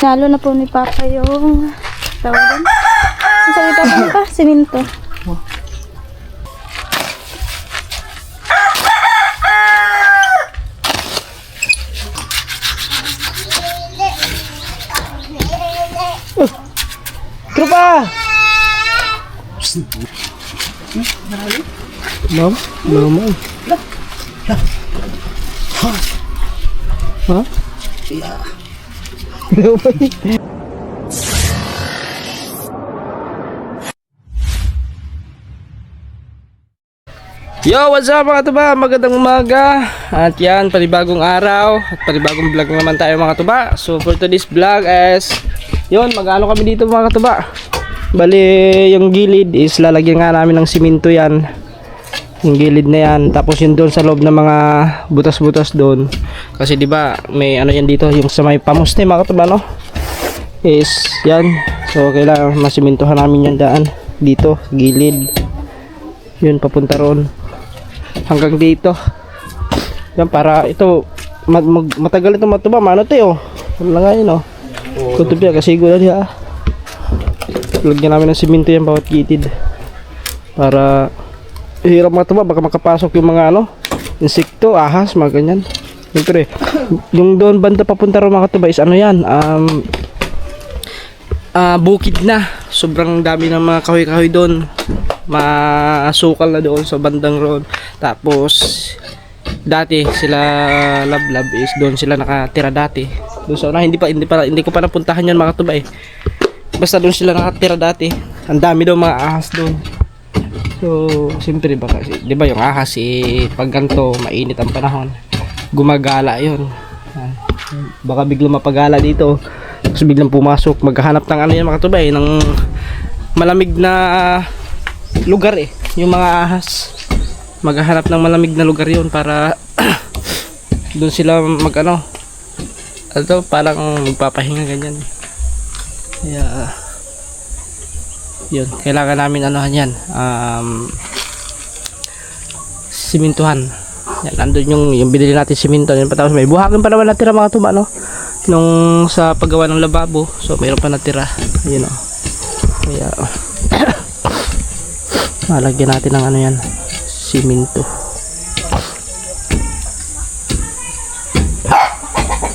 Nalo na po ni Papa yung tawagan. Ang salita po pa, siminto. Trupa! Ma'am? Mama? Ha? Yo, what's up mga tuba? Magandang umaga. At yan, panibagong araw at panibagong vlog naman tayo mga tuba. So for today's vlog is yun, mag-ano kami dito mga tuba. Bali, yung gilid is lalagyan nga namin ng simento yan. Yung gilid na yan. Tapos yun doon sa loob ng mga butas-butas doon. Kasi di ba may ano yan dito, yung sa may pamuste mga tuba, no? Is yan. So kailangan masimentohan namin yan daan dito, gilid. Yun, papunta roon hanggang dito. Yan, para ito matagal ito matuba, mano tayo. Wala nga yun, oh. Kutubya, kasi gula diya. Lagyan namin ng simento yan bawat gitid. Para hirap matuba, baka makapasok yung mga ano, insekto, ahas, mga ganyan. Siyempre, yung doon banda papunta roon mga tuba is ano yan, bukid na. Sobrang dami ng mga kahoy-kahoy doon. Masukal na doon sa bandang road. Tapos dati sila Lablab is doon sila nakatira dati. Doon sa una, hindi ko pa napuntahan 'yon mga tuba eh. Basta doon sila nakatira dati. Ang dami daw mga ahas doon. So, siyempre ba kasi, 'di ba yung ahas pag ganito mainit ang panahon, gumagala 'yon. Baka biglang mapagala dito. Tapos biglang pumasok, maghahanap ng ano yan mga tuba ng malamig na lugar yung mga ahas. Maghahanap ng malamig na lugar yun para doon sila parang magpapahinga ganyan. Kaya yun, kailangan namin yan, simintuhan. Yan, nandun yung binili natin siminto yan. Tapos may buhangin pa naman natira mga tuba, no? Nung sa paggawa ng lababo, so mayroon pa natira. Ayun, oh. Kaya malagyan natin ng yan, siminto.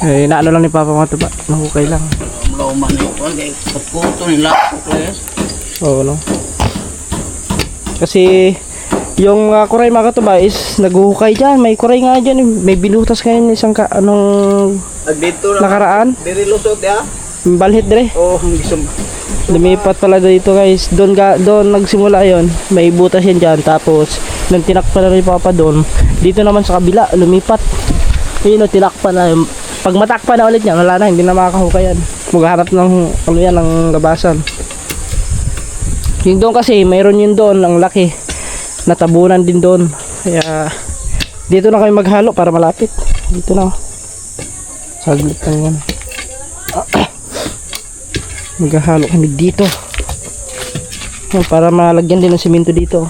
Naano lang ni Papa mga tuba, nahukay lang. Oo, no? Kasi yung kuray mga tuba is naghuhukay dyan. May kuray nga dyan, may binutas ngayon isang nakaraan. Dirilusot ya? Balhit dire. Oh, gisum. Lumipat pala dito guys. Doon nagsimula yon. May butas yan dyan. Tapos nung tinakpan na rin Papa doon, dito naman sa kabila lumipat. Yun, tinakpan na. Pag matakpan na ulit niya, wala na, hindi na makakahukay yan. Maghahanap ng ng labasan. Yung doon kasi mayroon yun doon, ang laki. Natabunan din doon. Kaya dito na kami maghalo para malapit. Dito na. Saglit lang yan. Maghahalo kami dito para malagyan din ng simento dito.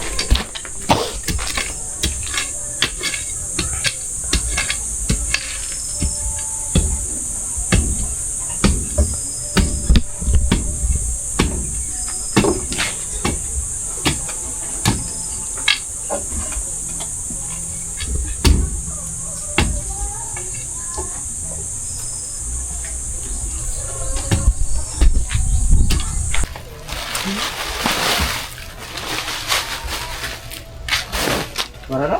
Marano?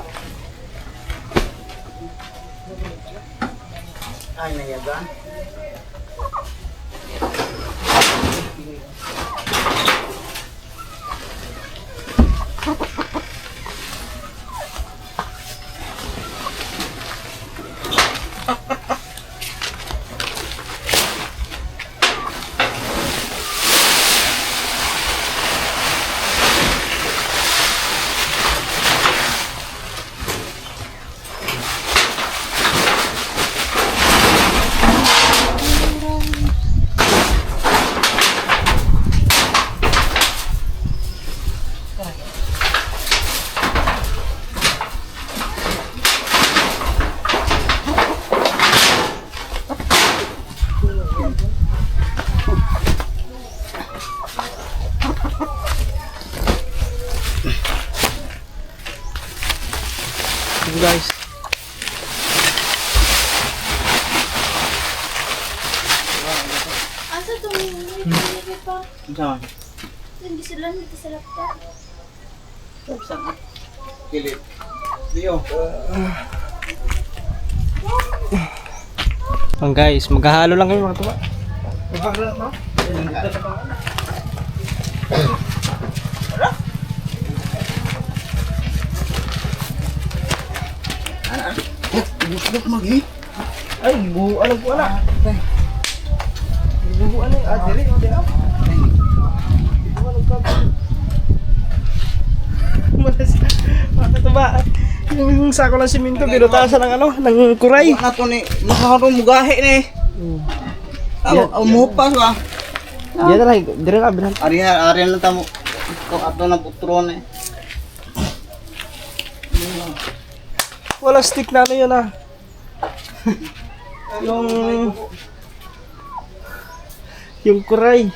Ay, nayaga. Ito guys. Asa itong hindi pa? Saan? Hindi sila laptop. Saan? Kilit. Dio. Ang guys, maghahalo lang kayo mga tuba. Busdok magi. Ay, buuan lang po na. Buuan na yung dili. Mga katuba, yung sako ng siminto, binutasan ng ano, ng kuray. Ano to ni maharong mugahe ni. Umupas ba? Diyan na lang, dire na, bilang. Arihan lang tamo. Kung ato na putron eh. Wala stick na ano yun ah. yung kuray.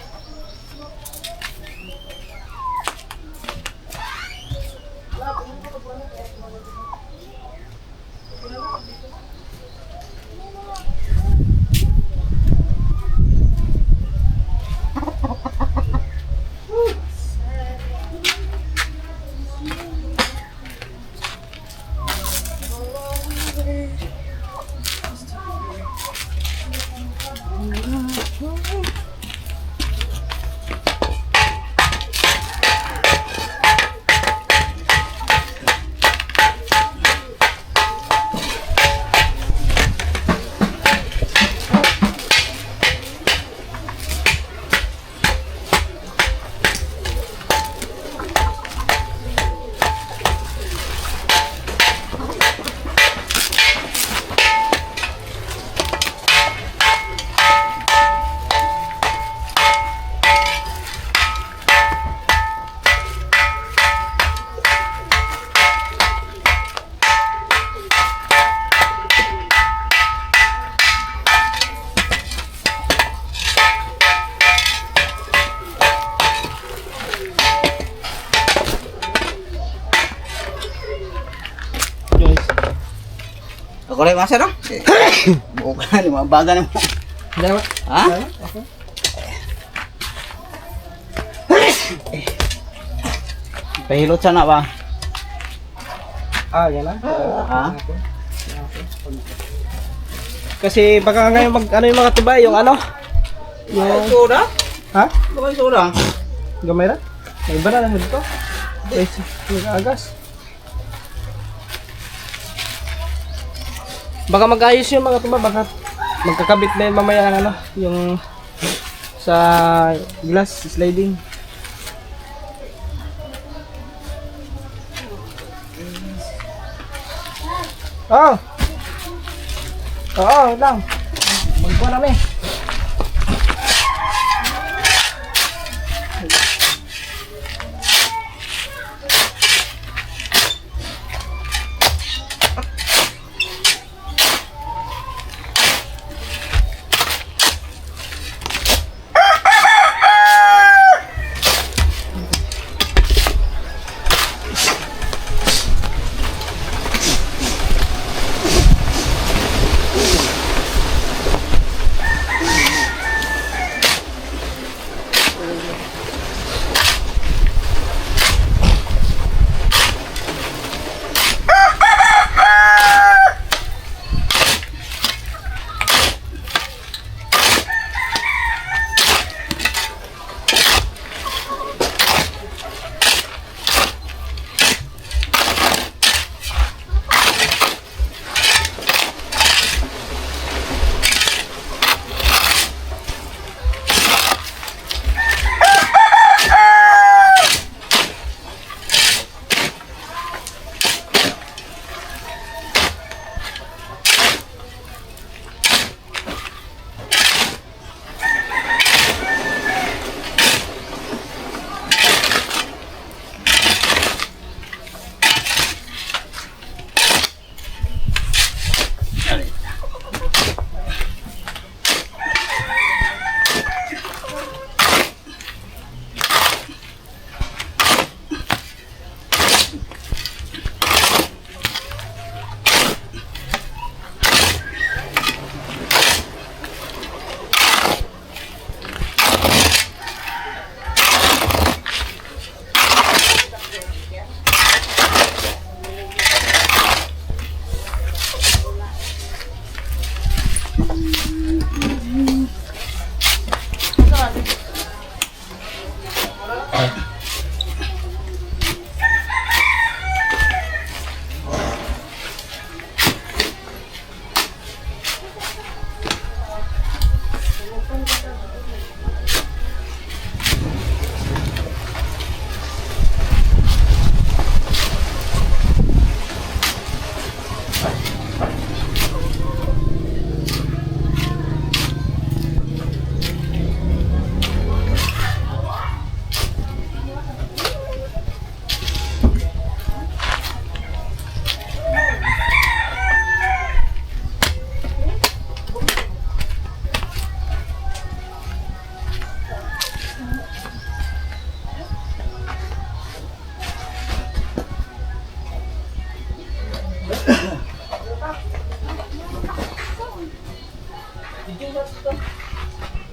Ako rin masa dong. Bukan lima bagan mo. Dapat. Ha? Pahilot sana ba? Ah, yan na. Ha? Kasi baka ngayon mag ano yung mga tuba, yung ano? Yung Soda? ha? Bakit soda? Gamay na? May iba na lang dito. Guys, yung agas. Baka mag-ayos yung mga tuba, baka magkakabit na yun mamaya ng ano, yung sa glass sliding. Oh! Oo, lang. Magkuha namin.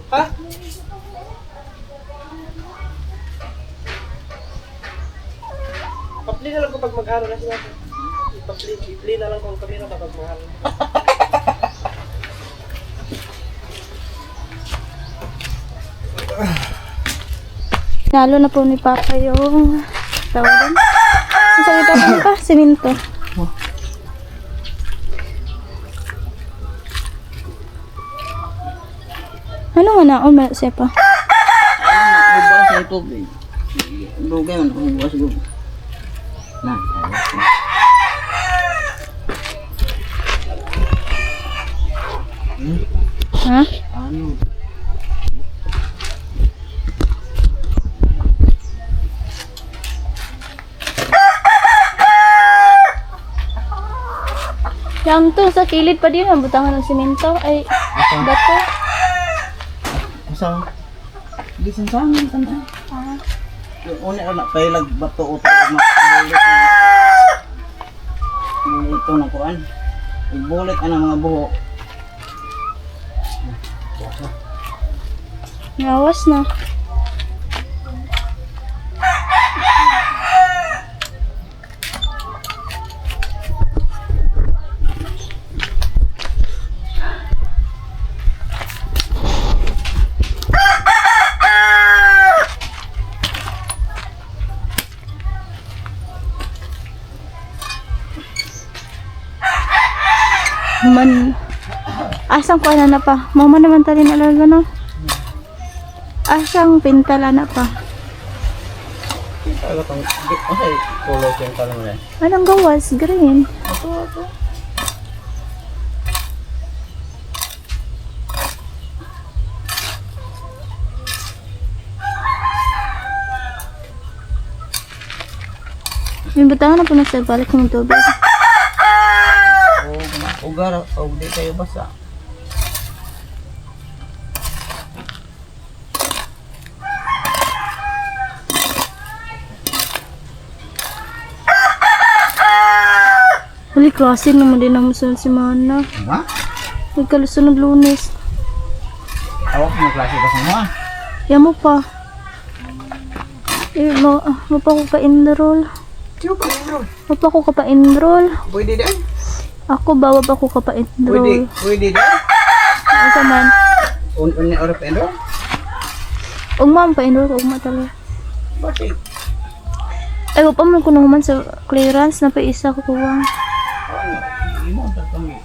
Ha? Papli na lang kapag mag-ano na siya. Papli na lang kung kami na kapag mag-ano. Nalo na po ni Papa yung tawagan. Ang salita po pa, siminto. Ano nga na? O, sepa. Hubukas sa tubig. Lugay man, hubukas ko. Na. Ha? Ano? Yang to, sa kilid pa din, ang butangan ng siminto. Ay, bato. Asa? Di sansangan tanda. Yung una na pailag bato uto makulit. Ito na kuan. Ibulit ang mga buhok. Nawas na. Man, asang ko na pa. Mama naman tali na alaga na. Asang pintala na pa. Ano tong okay, color yung talang na. Anong gawas? Green. May butangan na po nagsabalik ng tubig. Ugar, o di kayo basa. Huli, crossing naman din ang musunod si Mana. Ha? Nagkalusunod Lunes. Awak mo klase ba sa mga? Yan mo pa. Eh, mo pa ko ka-enroll. Tiyo pa enroll. Mo pa ko ka-enroll. Pwede din. Ako, bawa pa ko ka-enroll. Pwede din. Asa man? Unya orap enroll? Ugma ang pa-enroll ko, ugma talaga. Bakit? Ay, pa man ko naman sa clearance na pa isa ko kuwang. Ano? Hindi mo ang kami.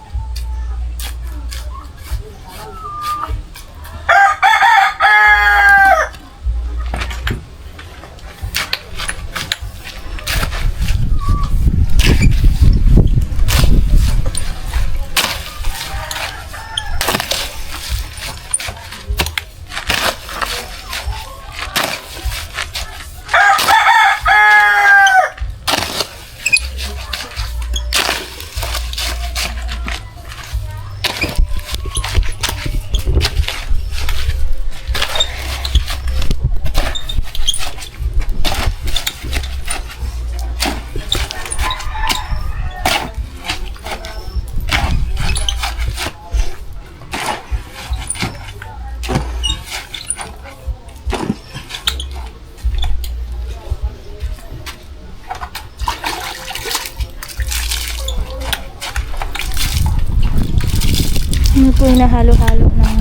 Ano po yung nahalo-halo ng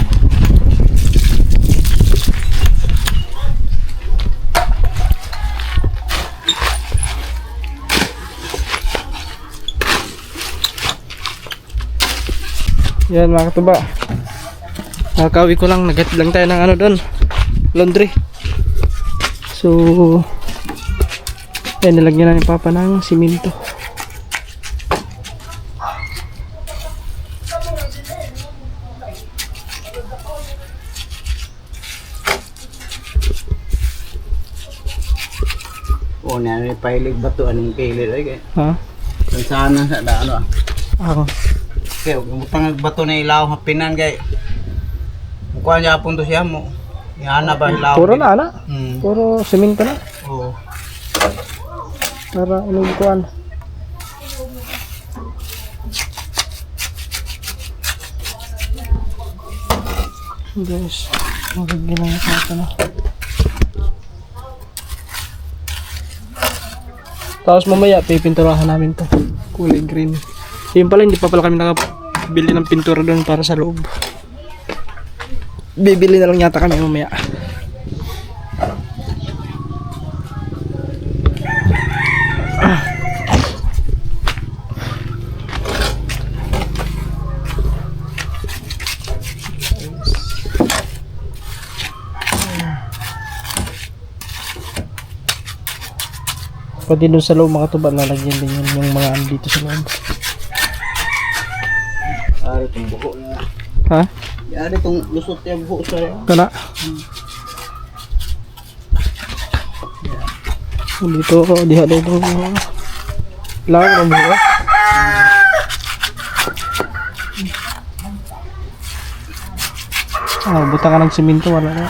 Yan mga katuba. Nakakawi ko lang, nag-get lang tayo ng ano doon, laundry. So, yan, nilagyan na ni Papa ng siminto. O na may pahilig bato anong kahilig ay kay. Ha? Sana sa daano ah. Ako. Kaya butang bato na ilaw hapinan kay. Kuha niya punto siya mo. Yana ba ilaw? Puro na, ana. Hmm. Puro siminto na. Oo. Para inugkuhan. Guys, magiging lang ito na. Tapos mamaya, pipinturahan namin to. Kulay green. Yun pala, hindi pa pala kami nakabili ng pintura doon para sa loob. Bibili na lang yata kami mamaya. Pati doon sa loob mga tuba, lalagyan din yun yung mga ano dito sa loob. Ari itong buho na. Ha? Ari itong lusot yung buho sa Kana? Dito ako, diha dito. Lang ang buho. Buta ka ng simento, wala na.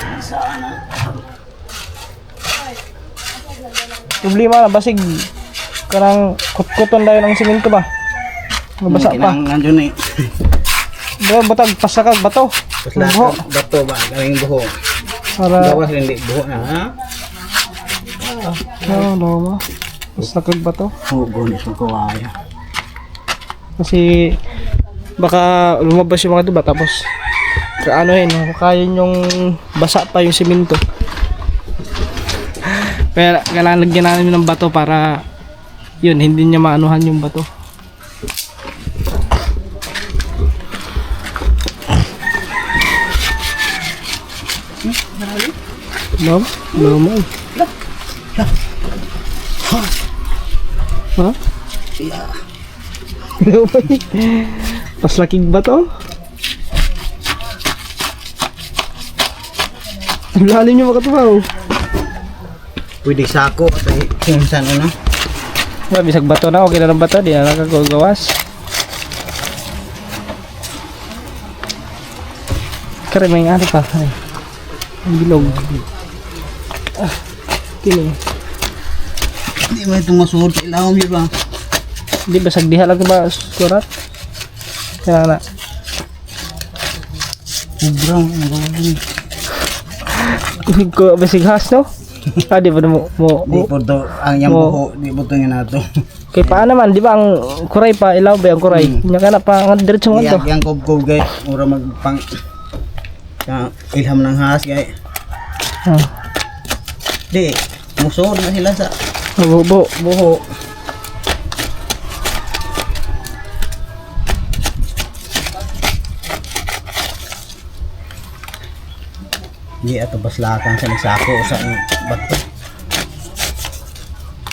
Problema na, basig karang kutkuton dahil ng simento ba? Mabasa pa. Nandiyon eh. Diba, butag pasakag bato. Tapos lahat Buho. ng bato ba? Galing buho. Para, Gawas hindi buho na ha? no, pasakag bato. Oo, gunis mo kawaya. Kasi, baka lumabas yung mga diba, tapos, kaanohin, kakain yung basa pa yung simento. Kaya kailangan lagyan namin ng bato para yun, hindi niya maanuhan yung bato. No? No mo. Ha? No mo. Pas laking bato. Ang lalim niyo makatubaw. Pwede sako at kinsan ano? Wala, bisag bato na, okay na ng bato, di na nakagawas. Kaya may ano pa, ay. Ang bilog. Kino. Hindi mo itong masuot sa ilawang yun ba? Di basag diha lang ba surat? Kaya na. Sobrang ang Ko basig has no? Di ba mo Di po to, ang yung buho, di po to nga nato. kay paano man, di ba ang kuray pa ilaw ba ang kuray? Nya kana pa ang diretso mo to. Yang kob-kob gay, mura magpang ilham ng has gay. Ah, Di, musuod na sila sa buho. buho. Di ato baslakan sa nagsako sa bato.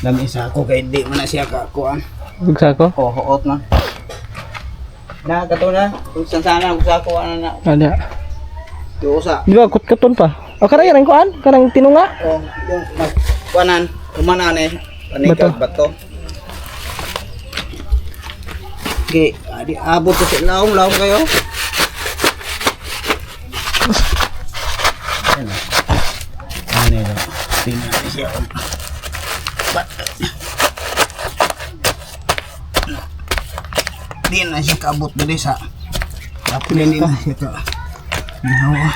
Dami sako kay di man na siya kakuan. Bugsa ko. Oh, hoot na. Na kato na, kung saan sana ang sako ano na. Ada. Tuusa. Di ba kutkuton pa? O karang yan kuan, karang tinunga. Oh, yung kuanan, kumanan eh. Panikag bato. Okay, di abot ko sa laong kayo. Ano yun? Tingnan na siya. Di na siya kaabot dali sa tapos hindi na siya ka ginawa.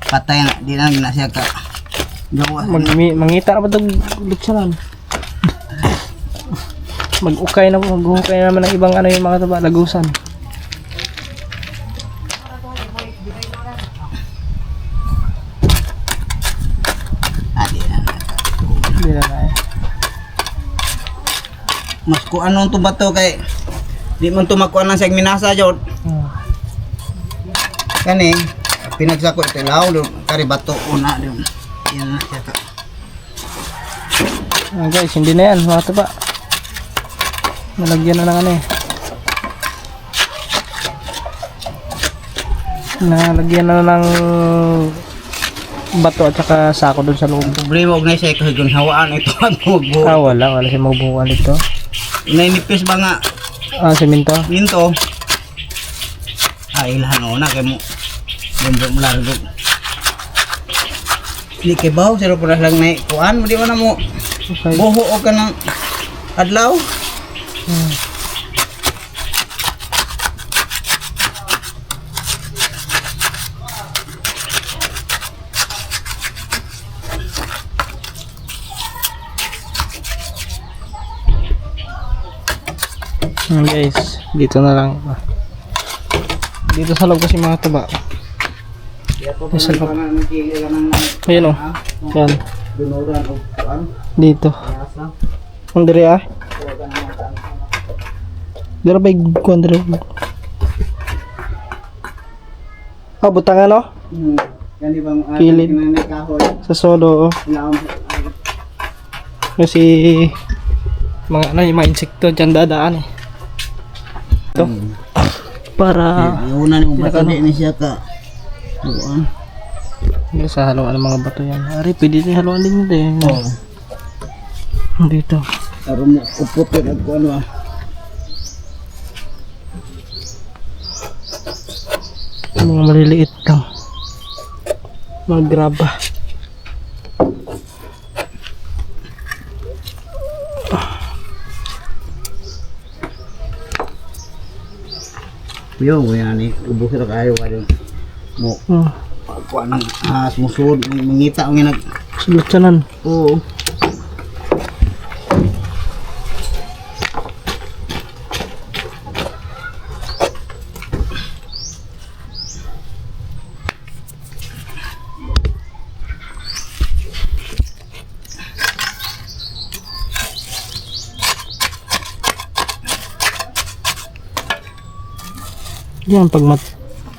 Patay na, di na siya ka gawa. Mangita na ba itong lutsaran? Mag-ukay naman ng ibang ano yung mga taba, lagusan. Hindi na na. Mas kung anong to ba to kay di man to makuha ng segminasa jod. Kani pinagsako ito law do kari bato una do. Yan na siya ka. Guys, hindi na yan mga taba. Nalagyan na ng ano eh. Nalagyan na ng bato at saka sako doon sa loob. Problema og na siya kay gun hawaan ito ang magbuo. Wala siya magbubukan dito. Nainipis ba nga Semento. minto. Ilhan ona kay mo. Dembro mo largo. Di kay baw siro pala lang na kuan mo di man na mo. Okay. Buho o ka ng adlaw. Guys, dito na lang. Dito sa loob kasi mga tuba. Sa loob. Ayun o. Yan. Dito. Ang diri ah. Dira ba yung kuwan diri? Ah, butangan o? Yan di bang Kilid. kahoy. Sa solo o. Kasi mga ano yung mga insekto dyan dadaan eh. Ito. Para Una ni bato ni siya ka. Buwan. hindi sa haluan ng mga bato yan. Ari, pwede din haluan din yun eh. Dito. Aron mo upot ko ano ah. Mga maliliit lang. Mga graba. Yo, yan ni ubos ra kayo wala mo. Kuan musud mangita ang nag Sulutsanan. oo. Yan, pag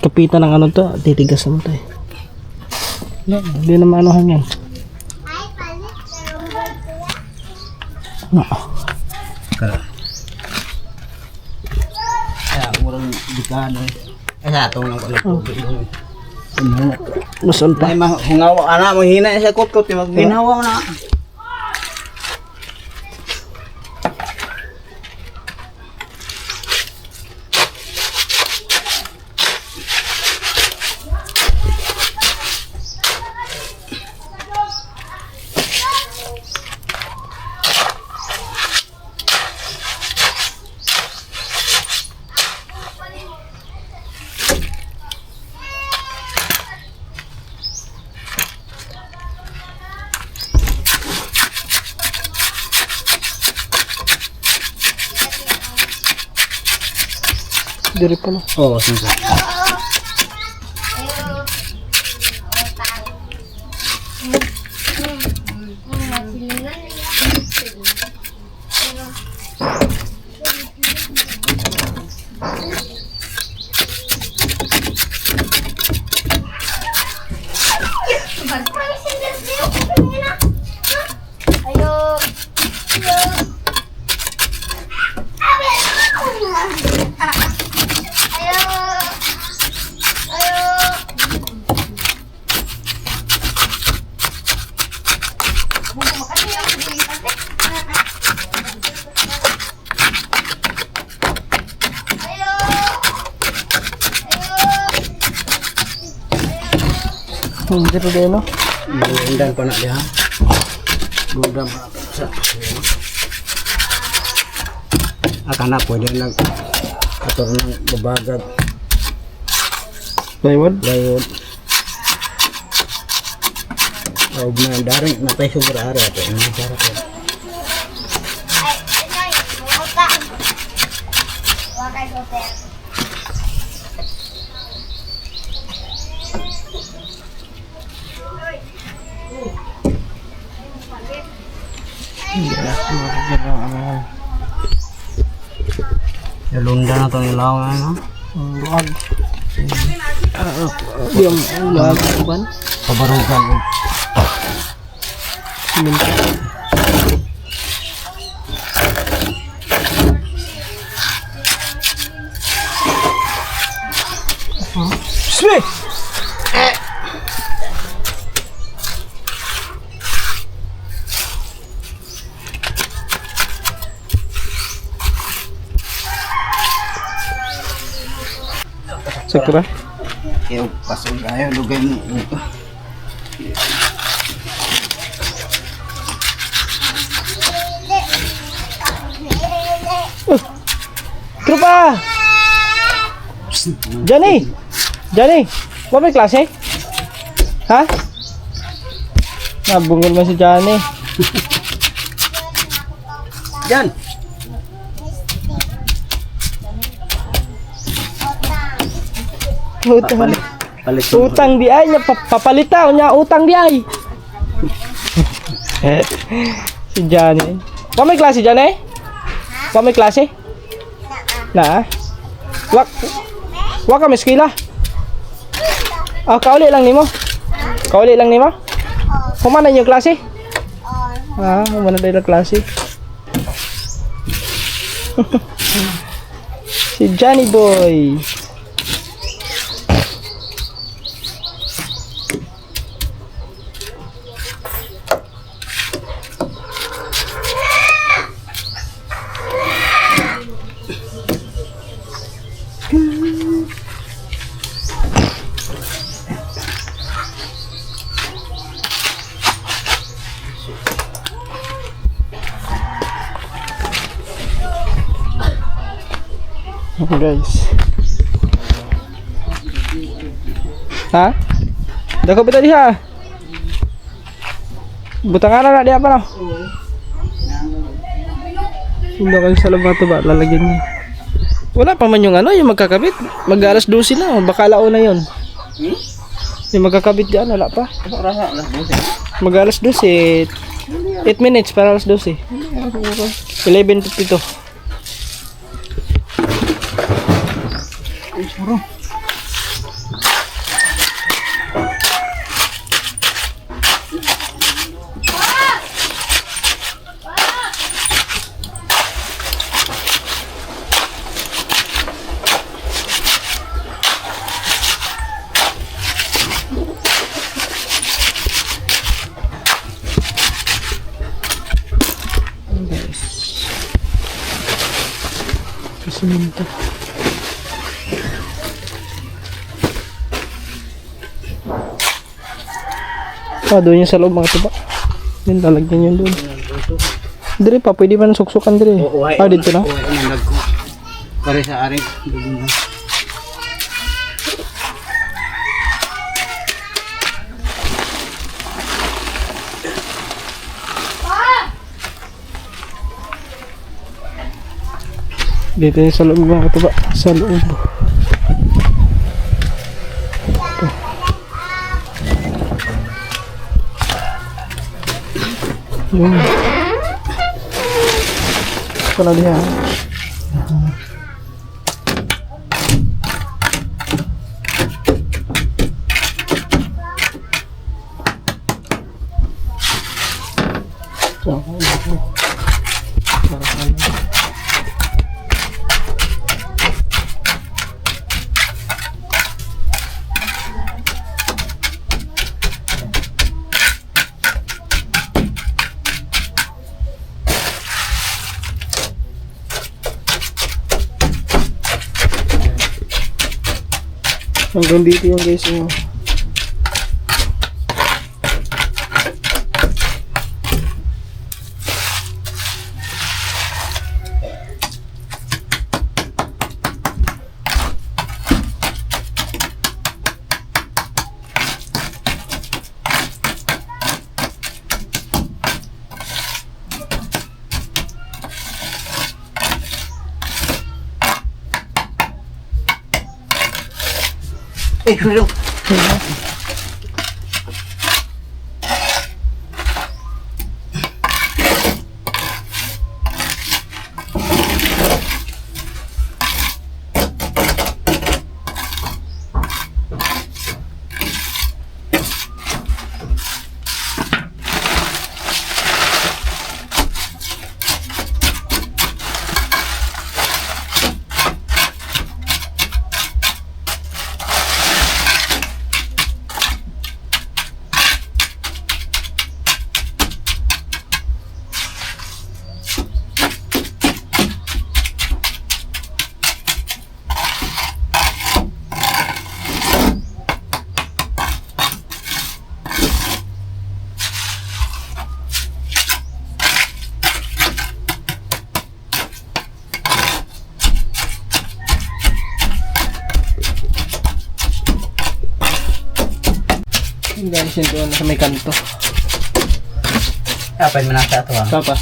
kapitan ng ano to, titigas naman to eh. Hindi na maanuhan yan. Kaya murang dikano. Sa atong nang pala. Masan pa? Ay mahungawa ana mo hina sa kot-kot maghinawa na. Diri pala. Oo, sinsa. Dito din no? Gundam pa na diha. Gundam pa sa. Akana pwede lang ator ng babagag. Plywood? Layod. Og na daring na tayo sobra ara to. Ang sarap ko. Lunda na itong ilaw na, no? Luwag. Yung luwag ban? Pabarugan. Siminto. Sweet! Sakto ba? Kaya pasok kayo, lugay mo. Trupa! Johnny! Johnny! Ba may klase? Ha? Nabungol mo si Johnny. Yan! Utang. Palit. Utang di ay nya papalitaw nya utang di ay. Si Johnny. Kami klase Johnny? Kami klase? Na. Wa kami skila. Kauli lang nimo. Kauli lang nimo. Kumana yung klase? Kumana tayo klase. Si Johnny boy. Guys. Ha? Dako bita diha. Butangan na dia apa no? Hindi kan sa loob to ba lalagyan niya. Wala pa man yung ano, yung magkakabit. Mag-alas 12 na, baka laon na yun. Yung magkakabit diyan wala pa. Mag-alas 12. 8 minutes para alas 12. 11:52. Siminto. Doon yung sa loob mga tuba. Yun, lalagyan yun doon. Dire pa, pwede man suksukan dire. Dito na. Pare sa aring. Dito yung sa loob mga tuba. Sa loob. Yun. Pala diha. Hanggang dito yung guys yung Kulong. guys, yun doon sa may kanto. Apa yung manasa ito Papa.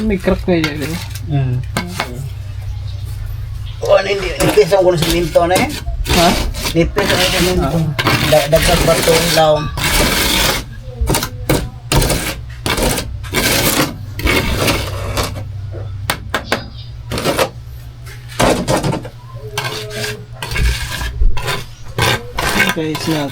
may crack na yan. Oh, nipis ang kuno siminto na eh. Ha? Nipis ang siminto. Dagdag bato ilaw. Okay, it's not.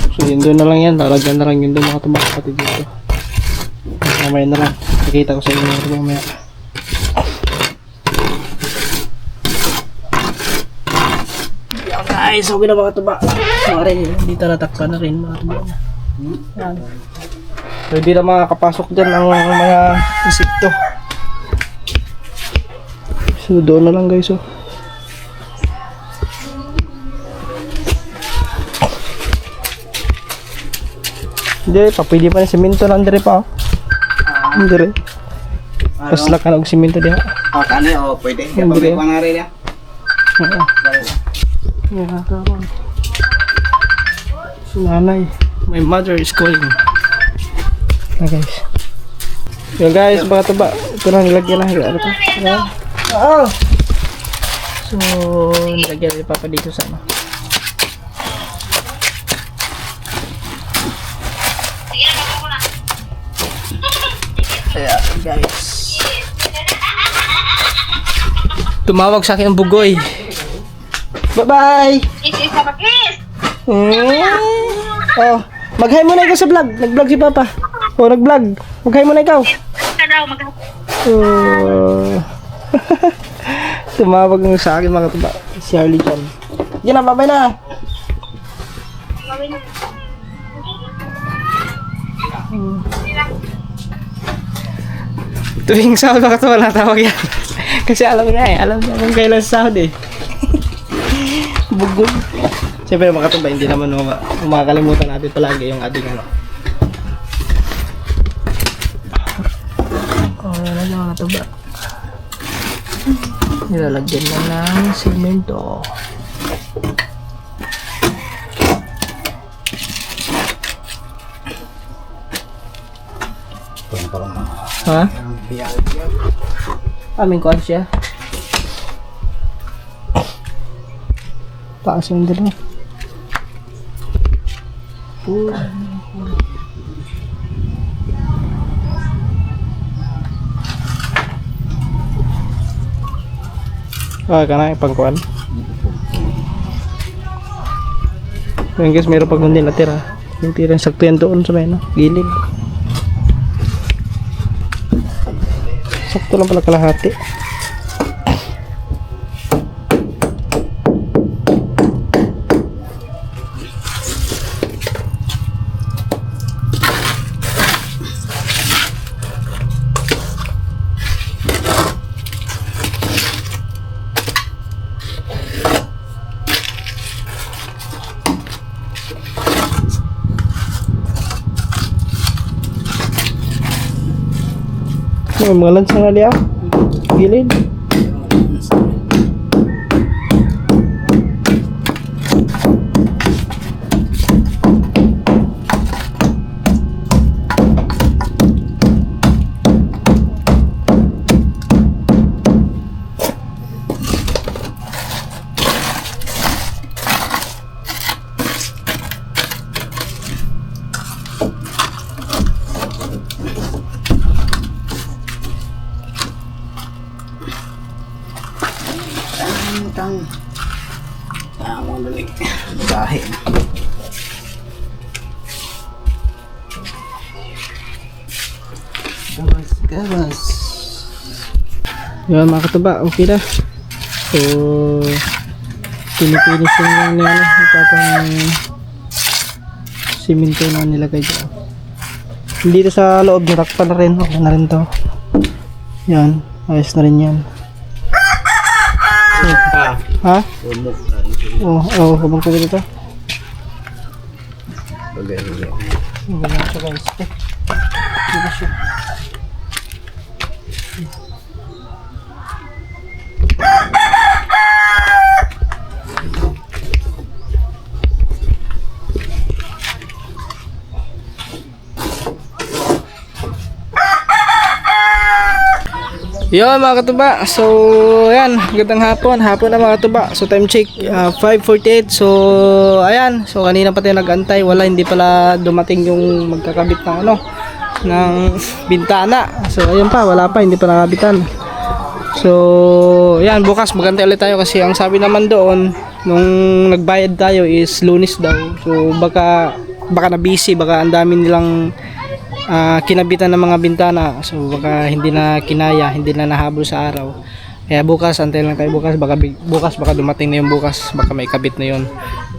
So yun doon na lang yan, lalagyan na lang yun doon mga tumak pati dito. Mamaya na lang, nakita ko sa inyo ito mamaya. Yan guys, okay na mga tuba. Sorry, dito natakpan na rin mga tuba. Yan. Pwede na makakapasok dyan ang mga insekto. So doon na lang guys oh. Hindi pa, pwede pa yung simento na andre pa oh. Andre. Paslak ka na og simento diha. Kani oh, pwede. Kapag pa na rin ya. Oo. Yeah, tama. Si nanay. My mother is calling. Okay guys. Yo guys, baka tuba. Ito na nilagyan na. Ano pa? Ayan. Oo. So, nilagyan rin papa dito sa ano. Ayan guys. Tumawag sa akin ang bugoy. Bye-bye! Oh, mag-hi muna ikaw sa vlog. Nag-vlog si Papa. Oh, nag-vlog. Mag-hi muna ikaw. Oh. Tumawag nga sa akin mga tuba. Si Harley dyan. Yan na, babay na. Tuwing sahod mga tuba natawag yan. Kasi alam niya eh. Alam niya kung kailan sahod eh. Bugod. Siyempre mga tuba, hindi naman makakalimutan natin palagi yung ating ano. Oh, yan na mga tuba. Nilalagyan na ng simento. Ha? Aming kuhan siya. Taas yung dalawa. Ka na ipangkuhan. Yung guys, mayroon pag hindi natira. Yung tirang sakto yan doon sa may gilid. Sakto lang pala kalahati. May mga lansang na liya. Gilid. Tama balik. Dahil. Gabas. Yan mga katuba, okay na. So, pinipinis yung lang na itapang simento na nilagay dyan. Dito sa loob, natakpan na rin. Okay na rin to. Yan, ayos na rin yan. So, ha? Oo, habang ko dito. Okay. Okay na siya guys. Dito siya. Yun mga katuba, so ayan, gandang hapon na mga katuba. So time check, 5:48. So ayan, so kanina pa tayo nag-antay, wala, hindi pala dumating yung magkakabit ng ng bintana. So ayun pa, wala pa, hindi pa nakabitan. So ayan, bukas magantay ulit tayo kasi ang sabi naman doon nung nagbayad tayo is Lunes daw. So baka na busy, baka ang dami nilang kinabitan ng mga bintana, so baka hindi na kinaya, hindi na nahabol sa araw. Kaya bukas, antay lang tayo bukas, baka dumating na yung bukas, baka may kabit na yun.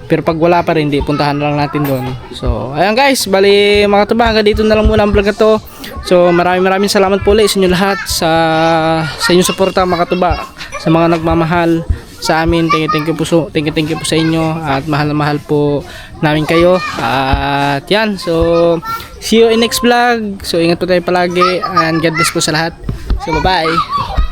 Pero pag wala pa rin, di puntahan lang natin doon. So ayan guys, bali mga tuba, hanggang dito na lang muna ang vlog na to. So maraming salamat po ulit sa inyo lahat sa inyong suporta mga tuba, sa mga nagmamahal sa amin. Thank you po sa inyo, at mahal na mahal po namin kayo. At yan, so see you in next vlog. So ingat po tayo palagi, and God bless po sa lahat. So bye bye.